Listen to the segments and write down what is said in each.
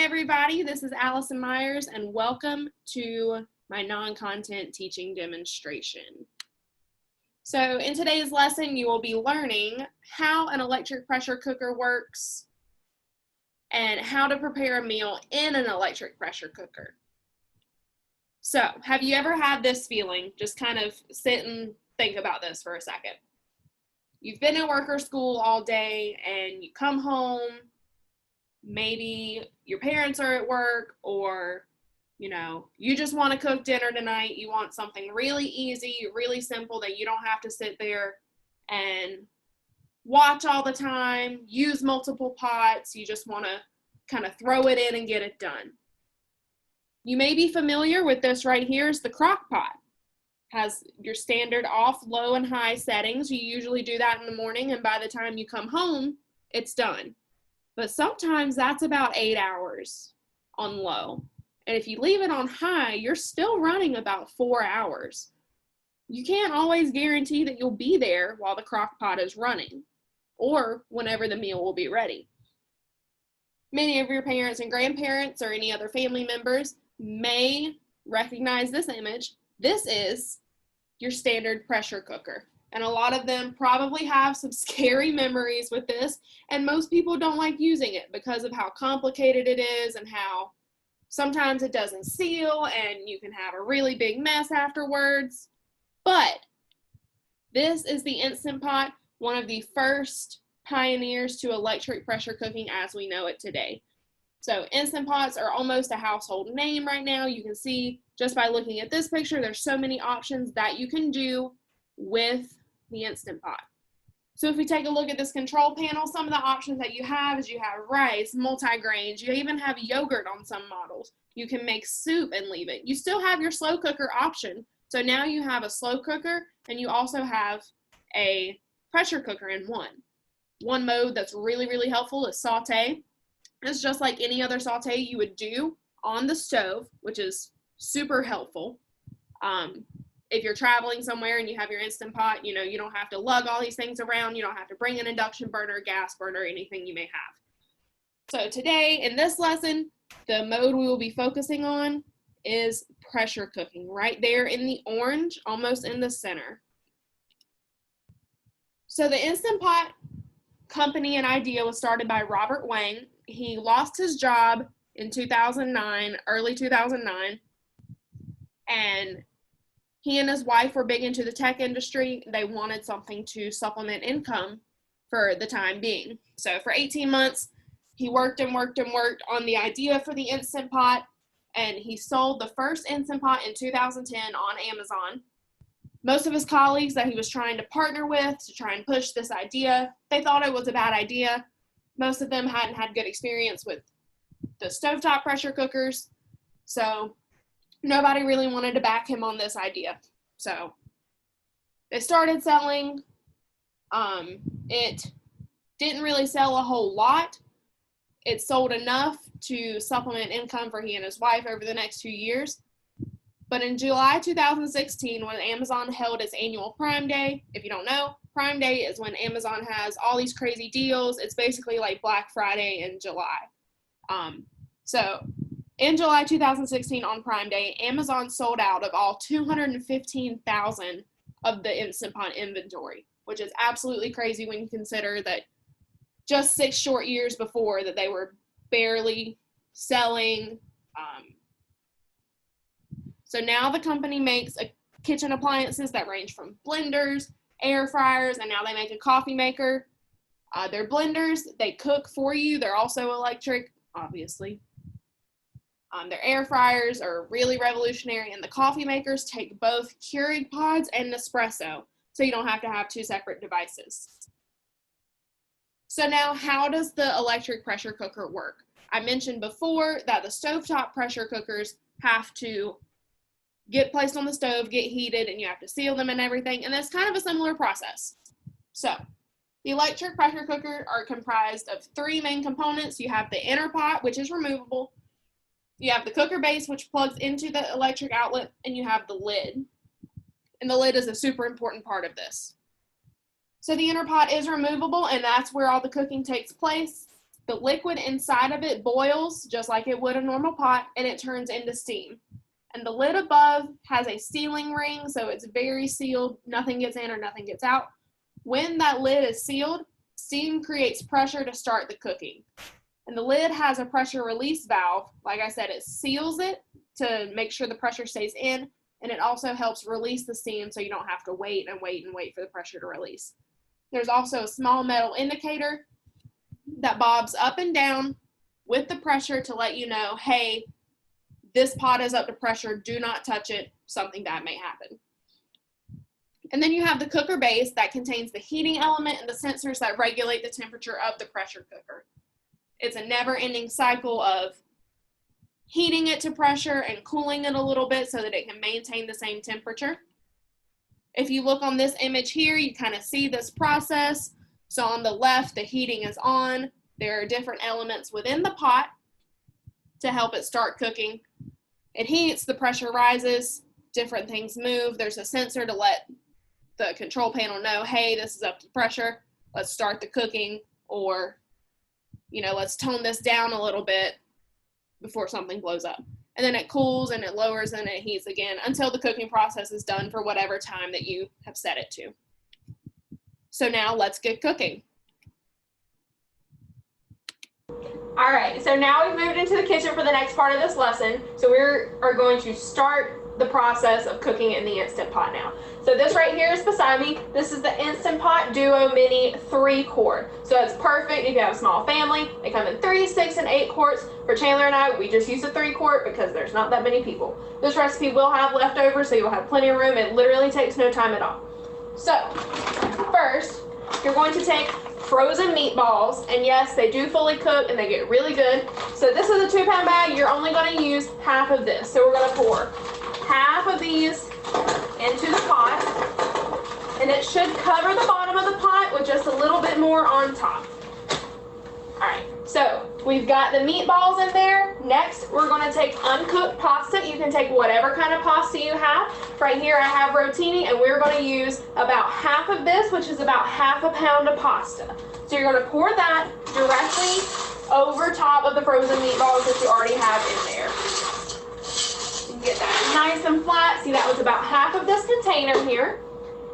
everybody, this is Allison Myers and welcome to my non-content teaching demonstration. So in today's lesson you will be learning how an electric pressure cooker works and how to prepare a meal in an electric pressure cooker. So have you ever had this feeling? Just kind of sit and think about this for a second. You've been at work or school all day and you come home, maybe your parents are at work, or you just want to cook dinner tonight. You want something really easy, really simple that you don't have to sit there and watch all the time, use multiple pots. You just want to kind of throw it in and get it done. You may be familiar with this right here. Is the crock pot. Has your standard off, low, and high settings. You usually do that in the morning, and by the time you come home, it's done. But sometimes that's about 8 hours on low. And if you leave it on high, you're still running about 4 hours. You can't always guarantee that you'll be there while the crock pot is running or whenever the meal will be ready. Many of your parents and grandparents or any other family members may recognize this image. This is your standard pressure cooker. And a lot of them probably have some scary memories with this, and most people don't like using it because of how complicated it is and how sometimes it doesn't seal and you can have a really big mess afterwards. But this is the Instant Pot, one of the first pioneers to electric pressure cooking as we know it today. So Instant Pots are almost a household name right now. You can see just by looking at this picture, there's so many options that you can do with the Instant Pot. So if we take a look at this control panel, some of the options that you have is you have rice, multigrains, you even have yogurt on some models. You can make soup and leave it. You still have your slow cooker option. So now you have a slow cooker and you also have a pressure cooker in one. One mode that's really, really helpful is saute. It's just like any other saute you would do on the stove, which is super helpful. If you're traveling somewhere and you have your Instant Pot, you don't have to lug all these things around. You don't have to bring an induction burner, gas burner, anything you may have. So today in this lesson, the mode we will be focusing on is pressure cooking, right there in the orange, almost in the center. So the Instant Pot company and idea was started by Robert Wang. He lost his job in 2009, early 2009, and he and his wife were big into the tech industry. They wanted something to supplement income for the time being. So for 18 months, he worked and worked and worked on the idea for the Instant Pot, and he sold the first Instant Pot in 2010 on Amazon. Most of his colleagues that he was trying to partner with to try and push this idea, they thought it was a bad idea. Most of them hadn't had good experience with the stovetop pressure cookers, so nobody really wanted to back him on this idea. So they started selling. It didn't really sell a whole lot. It sold enough to supplement income for he and his wife over the next 2 years. But in July 2016, when Amazon held its annual Prime Day, if you don't know, Prime Day is when Amazon has all these crazy deals. It's basically like Black Friday in July. So in July 2016 on Prime Day, Amazon sold out of all 215,000 of the Instant Pot inventory, which is absolutely crazy when you consider that just 6 short years before that they were barely selling. So now the company makes kitchen appliances that range from blenders, air fryers, and now they make a coffee maker. Their blenders, they cook for you. They're also electric, obviously. Their air fryers are really revolutionary, and the coffee makers take both Keurig pods and Nespresso, so you don't have to have 2 separate devices. So now, how does the electric pressure cooker work? I mentioned before that the stovetop pressure cookers have to get placed on the stove, get heated, and you have to seal them and everything, and it's kind of a similar process. So the electric pressure cooker are comprised of 3 main components. You have the inner pot, which is removable. You have the cooker base, which plugs into the electric outlet, and you have the lid. And the lid is a super important part of this. So the inner pot is removable, and that's where all the cooking takes place. The liquid inside of it boils just like it would a normal pot, and it turns into steam. And the lid above has a sealing ring, so it's very sealed. Nothing gets in or nothing gets out. When that lid is sealed, steam creates pressure to start the cooking. And the lid has a pressure release valve. Like I said, it seals it to make sure the pressure stays in, and it also helps release the steam so you don't have to wait and wait and wait for the pressure to release. There's also a small metal indicator that bobs up and down with the pressure to let you know, hey, this pot is up to pressure, do not touch it, something bad may happen. And then you have the cooker base that contains the heating element and the sensors that regulate the temperature of the pressure cooker. It's a never-ending cycle of heating it to pressure and cooling it a little bit so that it can maintain the same temperature. If you look on this image here, you kind of see this process. So on the left, the heating is on. There are different elements within the pot to help it start cooking. It heats, the pressure rises, different things move. There's a sensor to let the control panel know, hey, this is up to pressure. Let's start the cooking, or, let's tone this down a little bit before something blows up. And then it cools and it lowers and it heats again until the cooking process is done for whatever time that you have set it to. So now let's get cooking. All right, so now we've moved into the kitchen for the next part of this lesson. So we are going to start the process of cooking in the Instant Pot now. So this right here is beside me. This is the Instant Pot Duo Mini 3-quart. So it's perfect if you have a small family. They come in 3, 6, and 8 quarts. For Chandler and I, we just use a 3-quart because there's not that many people. This recipe will have leftovers, so you'll have plenty of room. It literally takes no time at all. So first, you're going to take frozen meatballs, and yes, they do fully cook and they get really good. So this is a 2-pound bag. You're only going to use half of this. So we're going to pour half of these into the pot, and it should cover the bottom of the pot with just a little bit more on top. All right, so we've got the meatballs in there. Next, we're going to take uncooked pasta. You can take whatever kind of pasta you have. Right here I have rotini, and we're going to use about half of this, which is about half a pound of pasta. So you're going to pour that directly over top of the frozen meatballs that you already have in there. You can get that nice and flat. See, that was about half of this container here.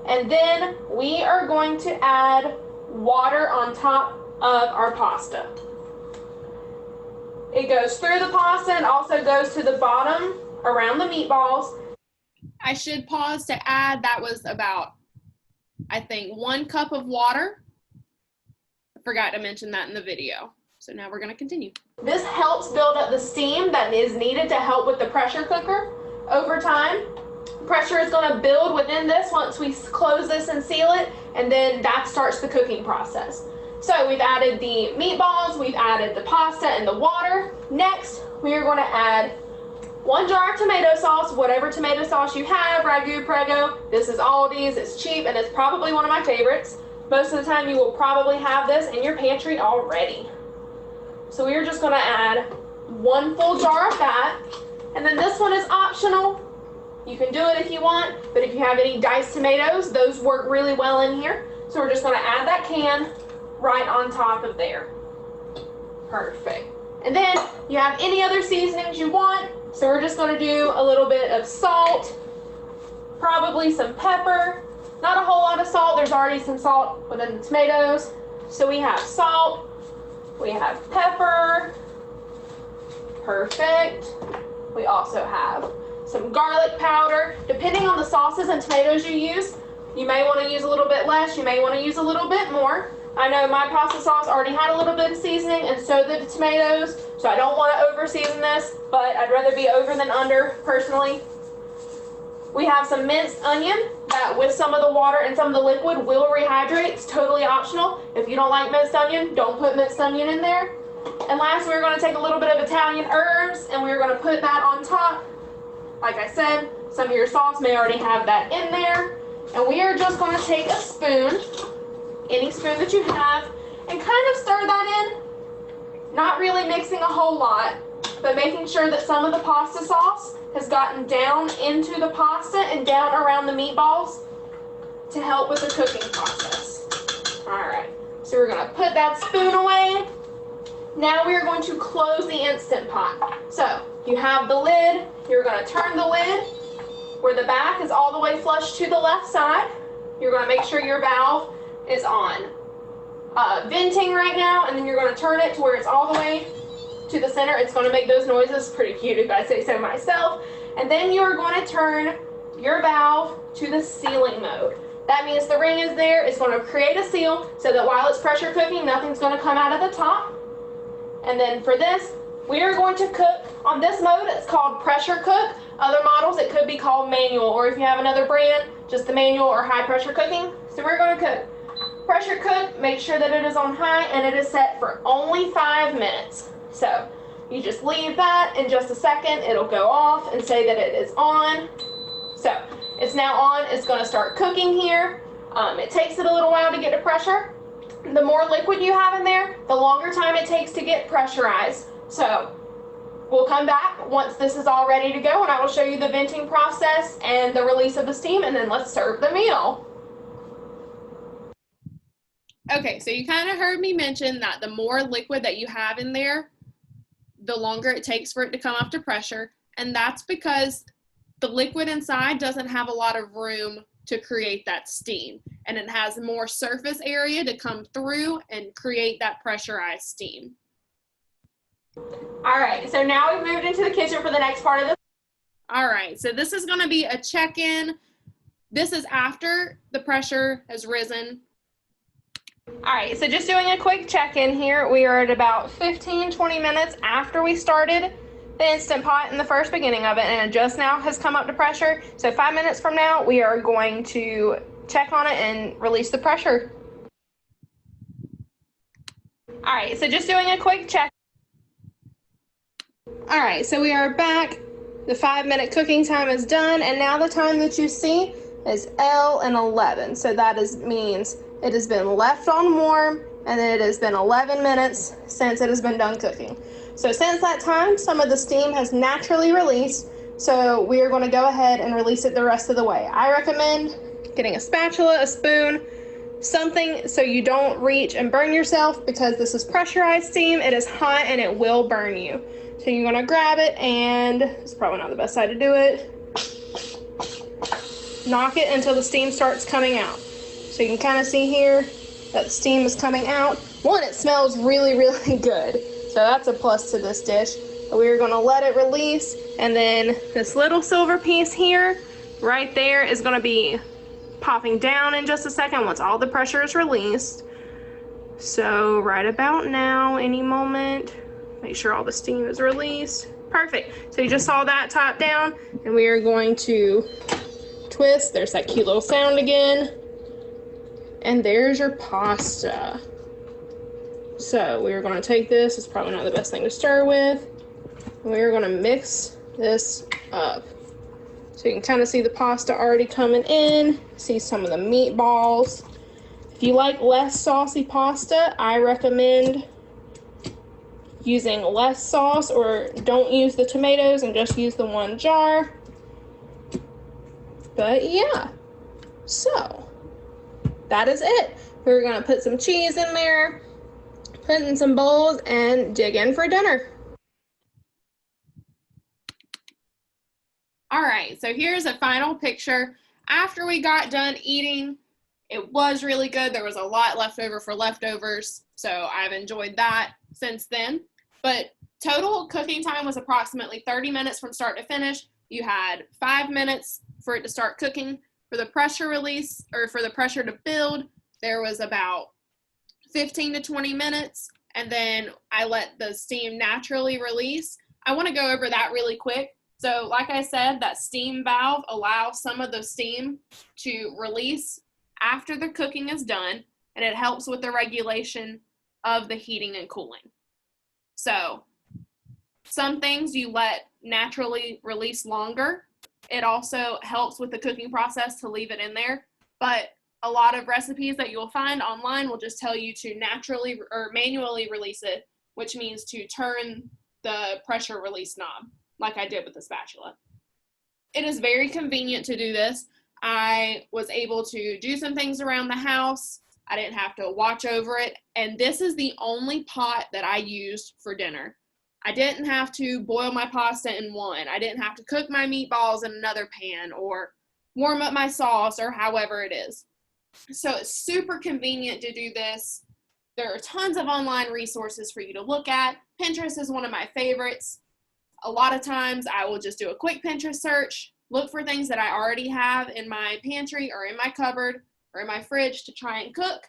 And then we are going to add water on top of our pasta. It goes through the pasta and also goes to the bottom around the meatballs. I should pause to add that was about, I think, 1 cup of water. I forgot to mention that in the video. So now we're going to continue. This helps build up the steam that is needed to help with the pressure cooker over time. Pressure is going to build within this once we close this and seal it, and then that starts the cooking process. So we've added the meatballs, we've added the pasta and the water. Next, we are going to add 1 jar of tomato sauce, whatever tomato sauce you have, Ragu, Prego. This is Aldi's, it's cheap, and it's probably one of my favorites. Most of the time you will probably have this in your pantry already. So we are just going to add 1 full jar of that. And then this one is optional. You can do it if you want, but if you have any diced tomatoes, those work really well in here. So we're just going to add that can right on top of there. Perfect. And then you have any other seasonings you want. So we're just going to do a little bit of salt, probably some pepper. Not a whole lot of salt. There's already some salt within the tomatoes. So we have salt, we have pepper. Perfect. We also have some garlic powder. Depending on the sauces and tomatoes you use, you may want to use a little bit less, you may want to use a little bit more. I know my pasta sauce already had a little bit of seasoning, and so did the tomatoes, so I don't want to over season this, but I'd rather be over than under personally. We have some minced onion that with some of the water and some of the liquid will rehydrate. It's totally optional. If you don't like minced onion, don't put minced onion in there. And last, we're going to take a little bit of Italian herbs, and we're going to put that on top. Like I said, some of your sauce may already have that in there. And we are just going to take a spoon, any spoon that you have, and kind of stir that in. Not really mixing a whole lot, but making sure that some of the pasta sauce has gotten down into the pasta and down around the meatballs to help with the cooking process. All right, so we're going to put that spoon away. Now we are going to close the Instant Pot. So you have the lid, you're going to turn the lid where the back is all the way flush to the left side. You're going to make sure your valve is on venting right now, and then you're going to turn it to where it's all the way to the center. It's going to make those noises, pretty cute if I say so myself. And then you're going to turn your valve to the sealing mode. That means the ring is there. It's going to create a seal so that while it's pressure cooking, nothing's going to come out of the top. And then for this, we are going to cook on this mode. It's called pressure cook. Other models, it could be called manual, or if you have another brand, just the manual or high pressure cooking. So we're going to cook. Pressure cook, make sure that it is on high and it is set for only 5 minutes. So you just leave that. In just a second, it'll go off and say that it is on. So it's now on. It's going to start cooking here. It takes it a little while to get to pressure. The more liquid you have in there, the longer time it takes to get pressurized. So we'll come back once this is all ready to go, and I will show you the venting process and the release of the steam, and then let's serve the meal. Okay, so you kind of heard me mention that the more liquid that you have in there, the longer it takes for it to come up to pressure, and that's because the liquid inside doesn't have a lot of room to create that steam, and it has more surface area to come through and create that pressurized steam. All right, so now we've moved into the kitchen for the next part of this. All right, so this is going to be a check-in. This is after the pressure has risen. All right, so just doing a quick check-in here. We are at about 15-20 minutes after we started the Instant Pot in the first beginning of it, and it just now has come up to pressure. So 5 minutes from now, we are going to check on it and release the pressure. All right, so just doing a quick check. All right, so we are back. The 5-minute cooking time is done, and now the time that you see is L and 11. So that means it has been left on warm, and then it has been 11 minutes since it has been done cooking. So since that time, some of the steam has naturally released, so we are going to go ahead and release it the rest of the way. I recommend getting a spatula, a spoon, something so you don't reach and burn yourself, because this is pressurized steam. It is hot and it will burn you. So you're going to grab it, and it's probably not the best side to do it. Knock it until the steam starts coming out. So you can kind of see here that the steam is coming out. One, it smells really, really good. So that's a plus to this dish. We're going to let it release, and then this little silver piece here, right there, is going to be popping down in just a second once all the pressure is released. So right about now, any moment, make sure all the steam is released. Perfect. So you just saw that top down, and we are going to twist. There's that cute little sound again. And there's your pasta. So we're going to take this. It's probably not the best thing to stir with. We're going to mix this up. So you can kind of see the pasta already coming in. See some of the meatballs. If you like less saucy pasta, I recommend using less sauce, or don't use the tomatoes and just use the one jar. But yeah, so that is it. We're gonna put some cheese in there, put in some bowls, and dig in for dinner. All right, so here's a final picture. After we got done eating, it was really good. There was a lot left over for leftovers, so I've enjoyed that since then. But total cooking time was approximately 30 minutes from start to finish. You had 5 minutes for it to start cooking. For the pressure release, or for the pressure to build, there was about 15 to 20 minutes, and then I let the steam naturally release. I want to go over that really quick. So like I said, that steam valve allows some of the steam to release after the cooking is done, and it helps with the regulation of the heating and cooling. So some things you let naturally release longer. It also helps with the cooking process to leave it in there, but a lot of recipes that you'll find online will just tell you to naturally or manually release it, which means to turn the pressure release knob like I did with the spatula. It is very convenient to do this. I was able to do some things around the house I didn't have to watch over it. And this is the only pot that I used for dinner. I didn't have to boil my pasta in one. I didn't have to cook my meatballs in another pan or warm up my sauce or however it is. So it's super convenient to do this. There are tons of online resources for you to look at. Pinterest is one of my favorites. A lot of times I will just do a quick Pinterest search, look for things that I already have in my pantry or in my cupboard or in my fridge to try and cook.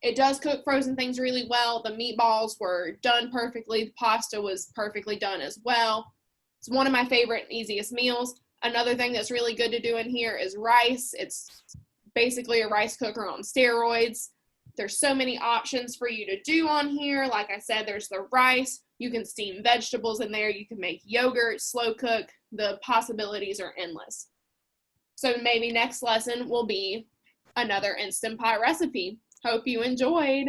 It does cook frozen things really well. The meatballs were done perfectly. The pasta was perfectly done as well. It's one of my favorite and easiest meals. Another thing that's really good to do in here is rice. It's basically a rice cooker on steroids. There's so many options for you to do on here. Like I said, there's the rice. You can steam vegetables in there. You can make yogurt, slow cook. The possibilities are endless. So maybe next lesson will be another Instant Pot recipe. Hope you enjoyed.